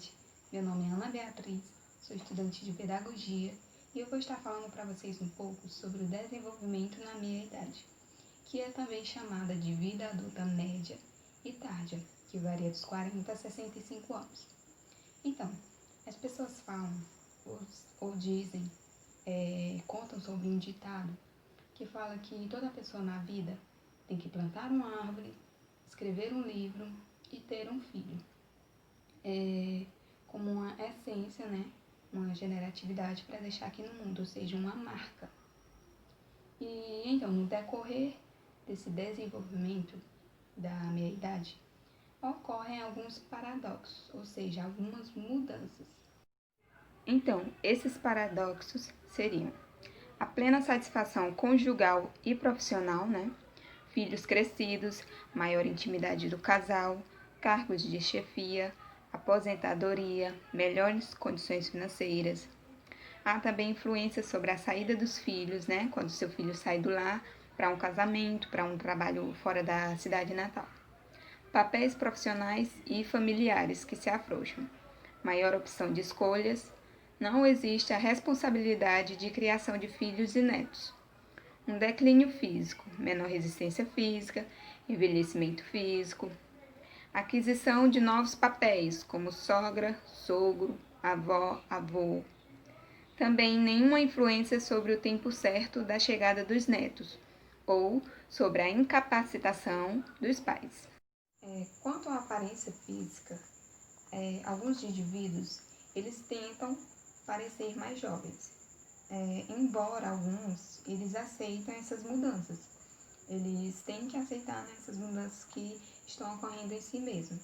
noite. Meu nome é Ana Beatriz, sou estudante de Pedagogia e eu vou estar falando para vocês um pouco sobre o desenvolvimento na meia-idade, que é também chamada de vida adulta média e tardia, que varia dos 40 a 65 anos. Então, as pessoas falam ou dizem, contam sobre um ditado que fala que toda pessoa na vida tem que plantar uma árvore, escrever um livro e ter um filho. Como uma essência, né? Uma generatividade para deixar aqui no mundo, ou seja, uma marca. E então, no decorrer desse desenvolvimento da meia-idade, ocorrem alguns paradoxos, ou seja, algumas mudanças. Então, esses paradoxos seriam a plena satisfação conjugal e profissional, né? Filhos crescidos, maior intimidade do casal, cargos de chefia, aposentadoria, melhores condições financeiras. Há também influência sobre a saída dos filhos, né? Quando seu filho sai do lar para um casamento, para um trabalho fora da cidade natal. Papéis profissionais e familiares que se afrouxam. Maior opção de escolhas. Não existe a responsabilidade de criação de filhos e netos. Um declínio físico, menor resistência física, envelhecimento físico, aquisição de novos papéis, como sogra, sogro, avó, avô. Também nenhuma influência sobre o tempo certo da chegada dos netos, ou sobre a incapacitação dos pais. Quanto à aparência física, alguns indivíduos, eles tentam parecer mais jovens. Embora alguns, eles aceitam essas mudanças. Eles têm que aceitar, né, essas mudanças que estão ocorrendo em si mesmo.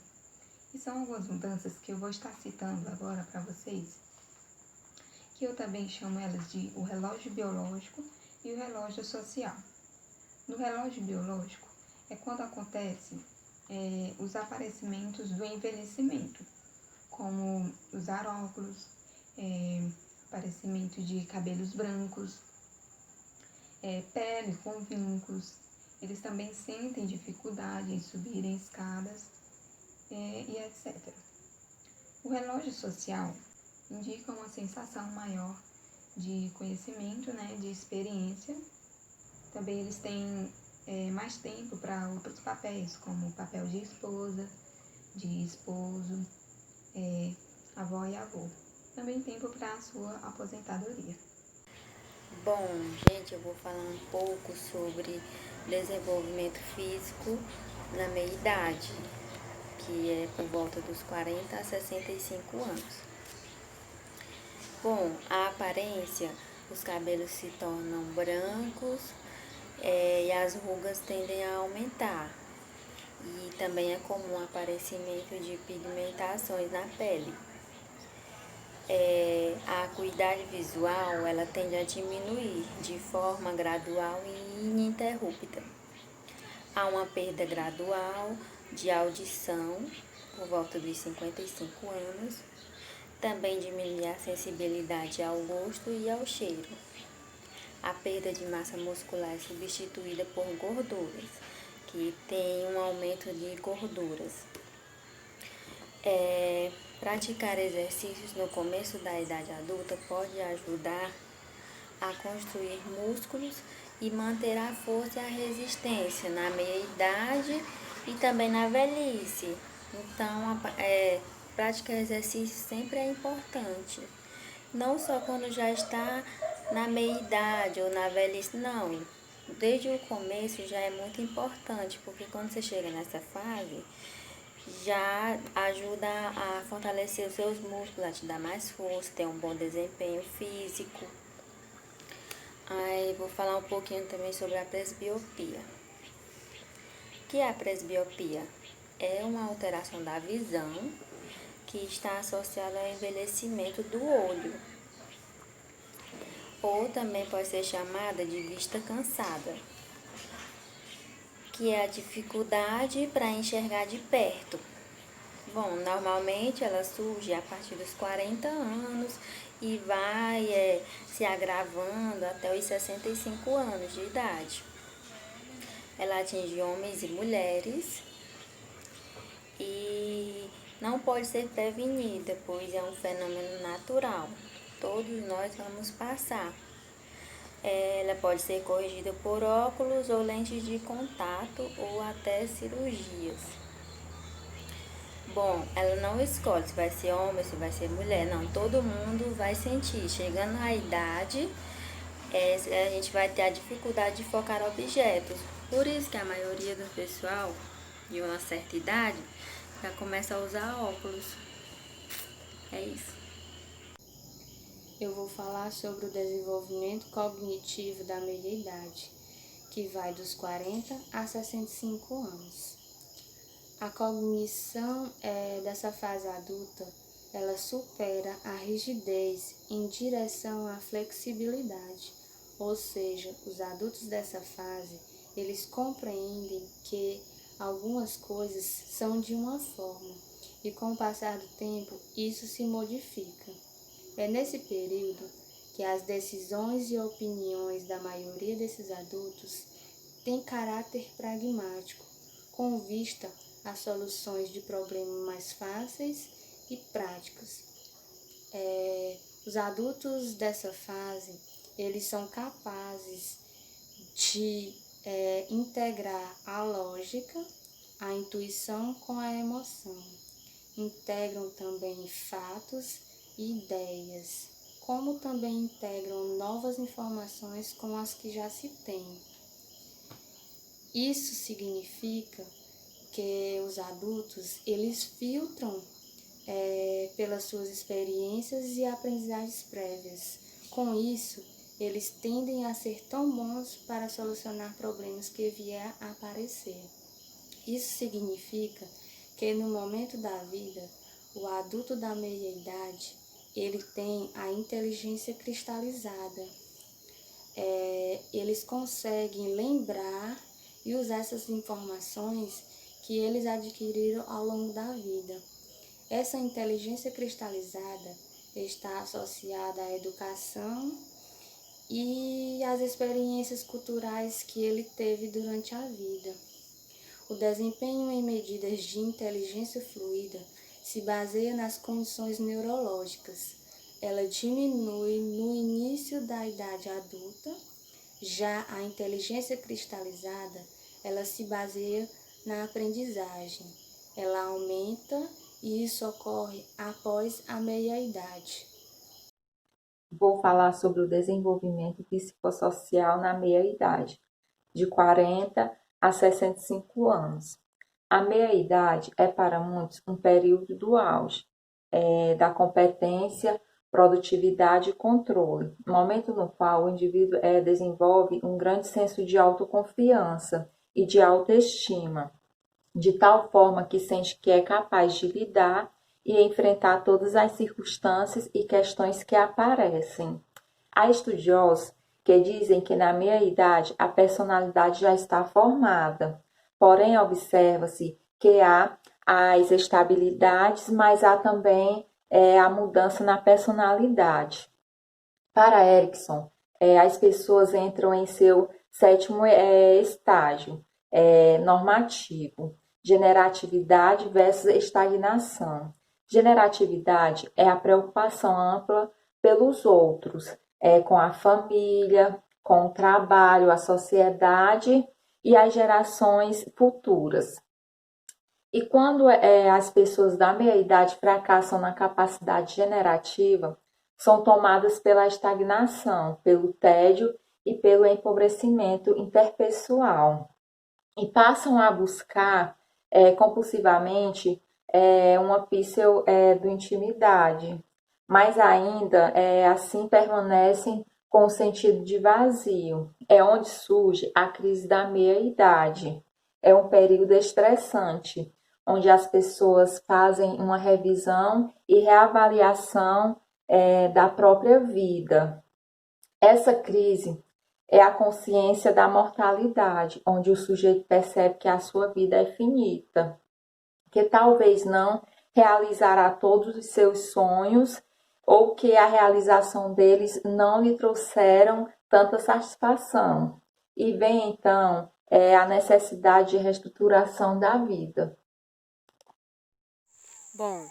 E são algumas mudanças que eu vou estar citando agora para vocês, que eu também chamo elas de o relógio biológico e o relógio social. No relógio biológico é quando acontecem os aparecimentos do envelhecimento, como usar óculos, aparecimento de cabelos brancos, pele com vincos. Eles também sentem dificuldade em subirem escadas e etc. O relógio social indica uma sensação maior de conhecimento, né, de experiência. Também eles têm mais tempo para outros papéis, como o papel de esposa, de esposo, avó e avô. Também tempo para a sua aposentadoria. Bom, gente, eu vou falar um pouco sobre desenvolvimento físico na meia-idade, que é por volta dos 40 a 65 anos. Bom, a aparência, os cabelos se tornam brancos e as rugas tendem a aumentar. E também é comum o aparecimento de pigmentações na pele. A acuidade visual, ela tende a diminuir de forma gradual e ininterrupta. Há uma perda gradual de audição por volta dos 55 anos. Também diminui a sensibilidade ao gosto e ao cheiro. A perda de massa muscular é substituída por gorduras, que tem um aumento de gorduras. Praticar exercícios no começo da idade adulta pode ajudar a construir músculos e manter a força e a resistência na meia-idade e também na velhice. Então, praticar exercício sempre é importante. Não só quando já está na meia-idade ou na velhice, não. Desde o começo já é muito importante, porque quando você chega nessa fase, já ajuda a fortalecer os seus músculos, a te dar mais força, ter um bom desempenho físico. Aí vou falar um pouquinho também sobre a presbiopia. O que é a presbiopia? É uma alteração da visão que está associada ao envelhecimento do olho. Ou também pode ser chamada de vista cansada, que é a dificuldade para enxergar de perto. Bom, normalmente ela surge a partir dos 40 anos e vai se agravando até os 65 anos de idade. Ela atinge homens e mulheres e não pode ser prevenida, pois é um fenômeno natural. Todos nós vamos passar. Ela pode ser corrigida por óculos ou lentes de contato ou até cirurgias. Bom, ela não escolhe se vai ser homem, se vai ser mulher, não. Todo mundo vai sentir. Chegando à idade, a gente vai ter a dificuldade de focar objetos. Por isso que a maioria do pessoal de uma certa idade já começa a usar óculos. É isso. Eu vou falar sobre o desenvolvimento cognitivo da meia-idade, que vai dos 40 a 65 anos. A cognição dessa fase adulta, ela supera a rigidez em direção à flexibilidade, ou seja, os adultos dessa fase, eles compreendem que algumas coisas são de uma forma e com o passar do tempo isso se modifica. É nesse período que as decisões e opiniões da maioria desses adultos têm caráter pragmático, com vista a soluções de problemas mais fáceis e práticos. Os adultos dessa fase, eles são capazes de integrar a lógica, a intuição com a emoção. Integram também fatos e ideias, como também integram novas informações com as que já se tem. Isso significa que os adultos, eles filtram pelas suas experiências e aprendizagens prévias. Com isso, eles tendem a ser tão bons para solucionar problemas que vier a aparecer. Isso significa que no momento da vida, o adulto da meia-idade, ele tem a inteligência cristalizada. Eles conseguem lembrar e usar essas informações que eles adquiriram ao longo da vida. Essa inteligência cristalizada está associada à educação e às experiências culturais que ele teve durante a vida. O desempenho em medidas de inteligência fluida se baseia nas condições neurológicas. Ela diminui no início da idade adulta. Já a inteligência cristalizada, ela se baseia na aprendizagem. Ela aumenta e isso ocorre após a meia-idade. Vou falar sobre o desenvolvimento psicossocial na meia-idade, de 40 a 65 anos. A meia-idade é para muitos um período do auge da competência, produtividade e controle, momento no qual o indivíduo desenvolve um grande senso de autoconfiança e de autoestima, de tal forma que sente que é capaz de lidar e enfrentar todas as circunstâncias e questões que aparecem. Há estudiosos que dizem que na meia-idade a personalidade já está formada, porém observa-se que há as estabilidades, mas há também a mudança na personalidade. Para Erickson, as pessoas entram em seu sétimo estágio normativo, generatividade versus estagnação. Generatividade é a preocupação ampla pelos outros, com a família, com o trabalho, a sociedade e as gerações futuras. E quando as pessoas da meia-idade fracassam na capacidade generativa, são tomadas pela estagnação, pelo tédio e pelo empobrecimento interpessoal. E passam a buscar compulsivamente uma pseudo-intimidade, mas ainda assim permanecem com o sentido de vazio. É onde surge a crise da meia-idade. É um período estressante, onde as pessoas fazem uma revisão e reavaliação da própria vida. Essa crise é a consciência da mortalidade, onde o sujeito percebe que a sua vida é finita, que talvez não realizará todos os seus sonhos ou que a realização deles não lhe trouxeram tanta satisfação. E vem então a necessidade de reestruturação da vida. Bom,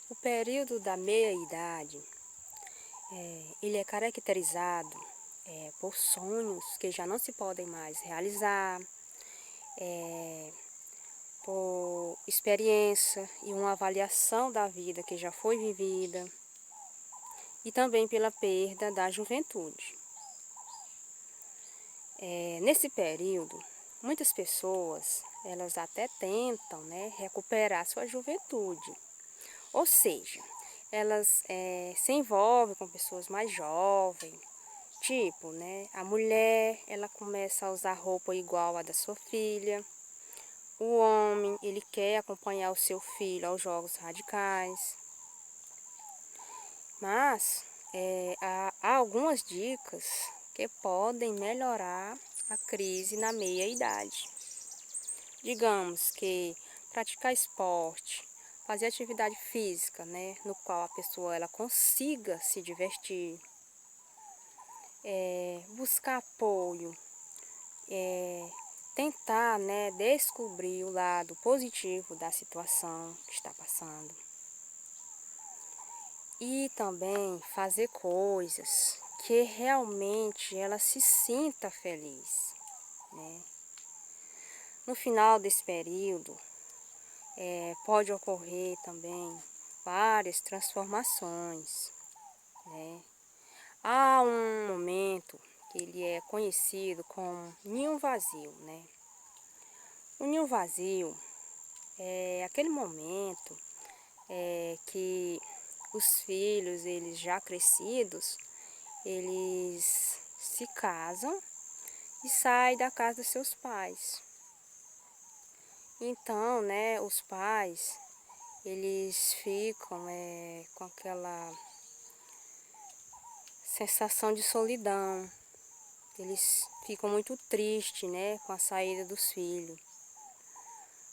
o período da meia-idade, ele é caracterizado por sonhos que já não se podem mais realizar, por experiência e uma avaliação da vida que já foi vivida, e também pela perda da juventude. Nesse período, muitas pessoas, elas até tentam, né, recuperar sua juventude. Ou seja, elas se envolvem com pessoas mais jovens, tipo, né, a mulher, ela começa a usar roupa igual a da sua filha, o homem, ele quer acompanhar o seu filho aos jogos radicais. Mas há algumas dicas que podem melhorar a crise na meia-idade. Digamos que praticar esporte, fazer atividade física, né, no qual a pessoa ela consiga se divertir, buscar apoio, tentar, né, descobrir o lado positivo da situação que está passando. E também fazer coisas que realmente ela se sinta feliz, né? No final desse período, pode ocorrer também várias transformações, né? Há um momento que ele é conhecido como ninho vazio, né? O ninho vazio é aquele momento que os filhos, eles já crescidos, eles se casam e saem da casa dos seus pais. Então, né, os pais, eles ficam com aquela sensação de solidão. Eles ficam muito tristes, né, com a saída dos filhos.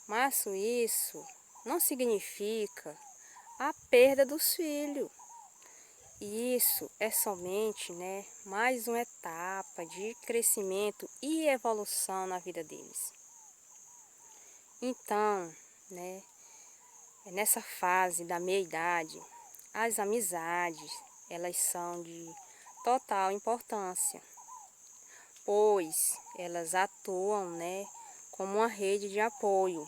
Mas isso não significa a perda dos filhos. Isso é somente, né, mais uma etapa de crescimento e evolução na vida deles. Então, né, nessa fase da meia-idade, as amizades, elas são de total importância, pois elas atuam, né, como uma rede de apoio.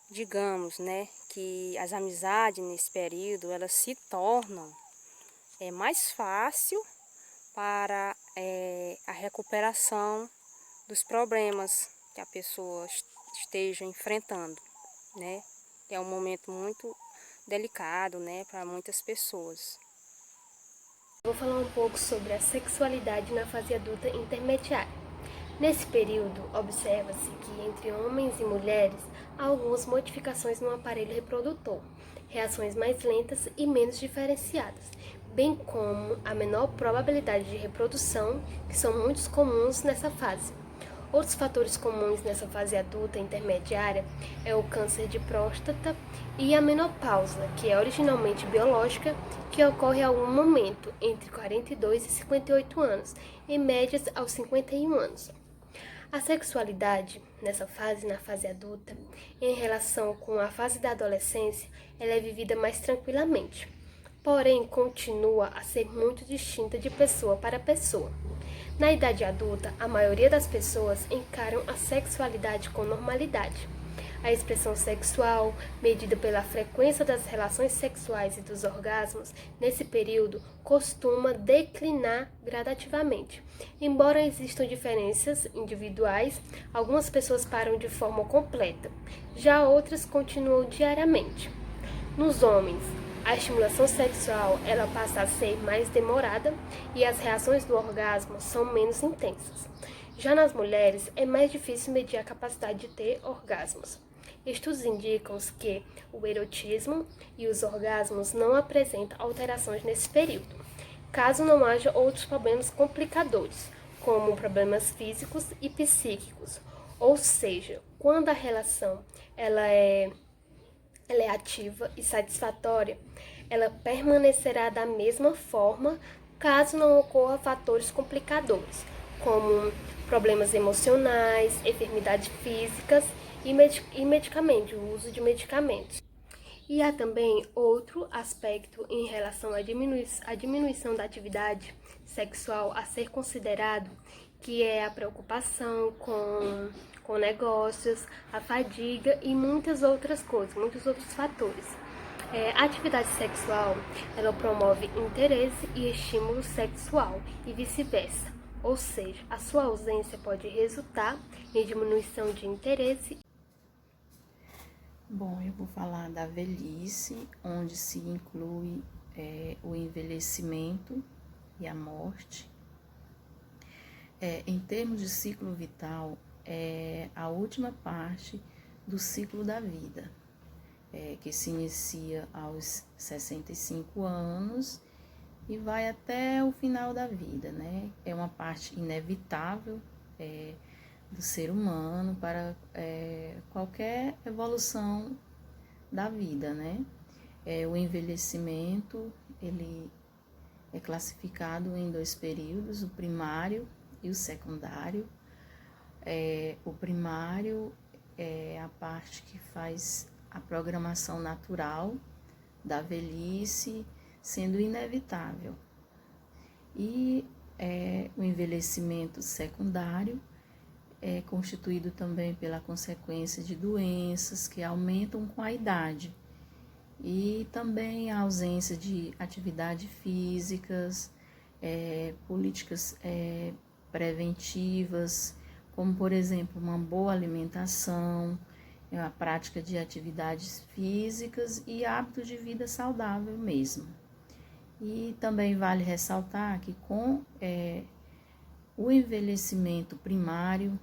Digamos, né, que as amizades nesse período, elas se tornam mais fácil para a recuperação dos problemas que a pessoa esteja enfrentando, né? É um momento muito delicado, né, para muitas pessoas. Vou falar um pouco sobre a sexualidade na fase adulta intermediária. Nesse período, observa-se que entre homens e mulheres há algumas modificações no aparelho reprodutor, reações mais lentas e menos diferenciadas, bem como a menor probabilidade de reprodução, que são muito comuns nessa fase. Outros fatores comuns nessa fase adulta intermediária é o câncer de próstata e a menopausa, que é originalmente biológica, que ocorre a algum momento entre 42 e 58 anos, em médias aos 51 anos. A sexualidade nessa fase, na fase adulta, em relação com a fase da adolescência, ela é vivida mais tranquilamente, porém continua a ser muito distinta de pessoa para pessoa. Na idade adulta, a maioria das pessoas encaram a sexualidade com normalidade. A expressão sexual, medida pela frequência das relações sexuais e dos orgasmos, nesse período costuma declinar gradativamente. Embora existam diferenças individuais, algumas pessoas param de forma completa, já outras continuam diariamente. Nos homens, a estimulação sexual ela passa a ser mais demorada e as reações do orgasmo são menos intensas. Já nas mulheres, é mais difícil medir a capacidade de ter orgasmos. Estudos indicam que o erotismo e os orgasmos não apresentam alterações nesse período, caso não haja outros problemas complicadores, como problemas físicos e psíquicos. Ou seja, quando a relação ela é ativa e satisfatória, ela permanecerá da mesma forma caso não ocorra fatores complicadores, como problemas emocionais, enfermidades físicas e medicamentos, o uso de medicamentos. E há também outro aspecto em relação à diminuição da atividade sexual a ser considerado, que é a preocupação com negócios, a fadiga e muitas outras coisas, muitos outros fatores. A atividade sexual, ela promove interesse e estímulo sexual e vice-versa. Ou seja, a sua ausência pode resultar em diminuição de interesse. Bom, eu vou falar da velhice, onde se inclui o envelhecimento e a morte. Em termos de ciclo vital, é a última parte do ciclo da vida, que se inicia aos 65 anos e vai até o final da vida, né? É uma parte inevitável do ser humano para qualquer evolução da vida, né? O envelhecimento, ele é classificado em 2 períodos, o primário e o secundário. O primário é a parte que faz a programação natural da velhice, sendo inevitável. E o envelhecimento secundário é constituído também pela consequência de doenças que aumentam com a idade e também a ausência de atividades físicas, políticas preventivas, como por exemplo uma boa alimentação, a prática de atividades físicas e hábitos de vida saudável mesmo. E também vale ressaltar que com o envelhecimento primário,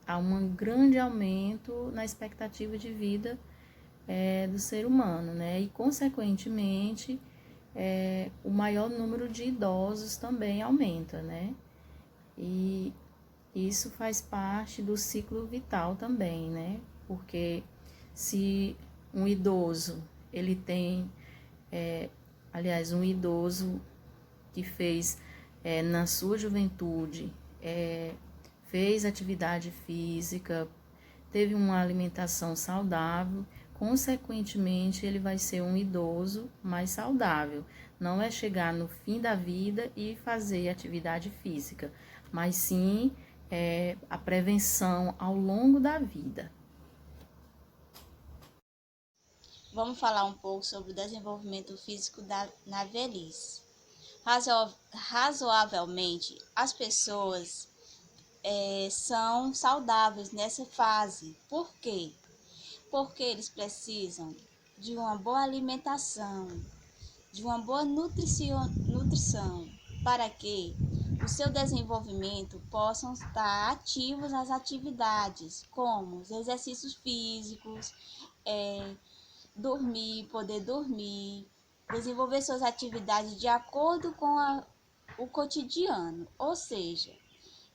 há um grande aumento na expectativa de vida do ser humano, né? E, consequentemente, o maior número de idosos também aumenta, né? E isso faz parte do ciclo vital também, né? Porque se um idoso, ele tem, um idoso que fez na sua juventude, fez atividade física, teve uma alimentação saudável, consequentemente ele vai ser um idoso mais saudável. Não é chegar no fim da vida e fazer atividade física, mas sim a prevenção ao longo da vida. Vamos falar um pouco sobre o desenvolvimento físico na velhice. Razoavelmente, as pessoas são saudáveis nessa fase. Por quê? Porque eles precisam de uma boa alimentação, de uma boa nutrição, para que o seu desenvolvimento possam estar ativos nas atividades, como os exercícios físicos, poder dormir, desenvolver suas atividades de acordo com o cotidiano, ou seja,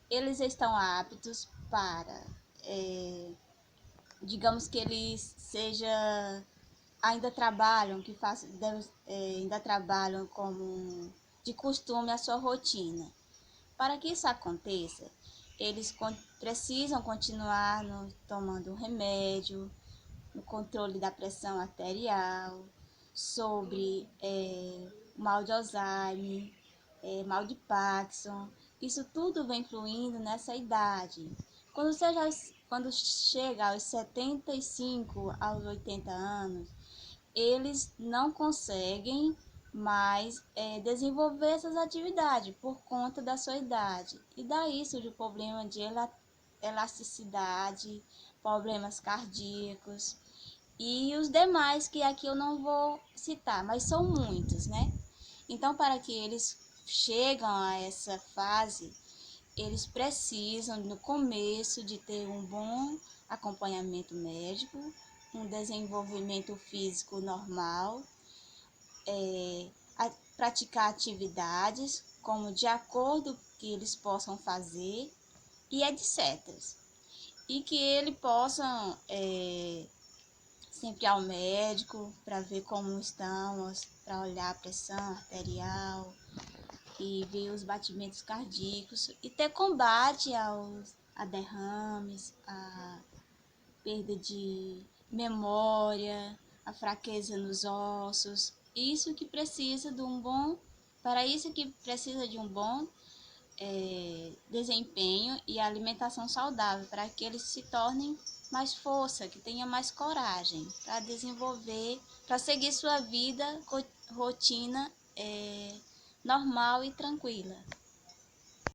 eles estão aptos para, digamos que eles ainda trabalham, ainda trabalham como de costume a sua rotina. Para que isso aconteça, eles precisam continuar tomando um remédio, no controle da pressão arterial, sobre mal de Alzheimer, mal de Parkinson. Isso tudo vem fluindo nessa idade. Quando chega aos 75, aos 80 anos, eles não conseguem mais desenvolver essas atividades por conta da sua idade. E daí surge o problema de elasticidade, problemas cardíacos e os demais que aqui eu não vou citar, mas são muitos, né? Então, para que eles chegam a essa fase, eles precisam, no começo, de ter um bom acompanhamento médico, um desenvolvimento físico normal, praticar atividades como de acordo que eles possam fazer e etc. E que eles possam sempre ir ao médico para ver como estamos, para olhar a pressão arterial e ver os batimentos cardíacos e ter combate a derrames, a perda de memória, a fraqueza nos ossos. Isso que precisa de um bom, para isso que precisa de um bom desempenho e alimentação saudável, para que eles se tornem mais força, que tenha mais coragem para desenvolver, para seguir sua vida, rotina normal e tranquila.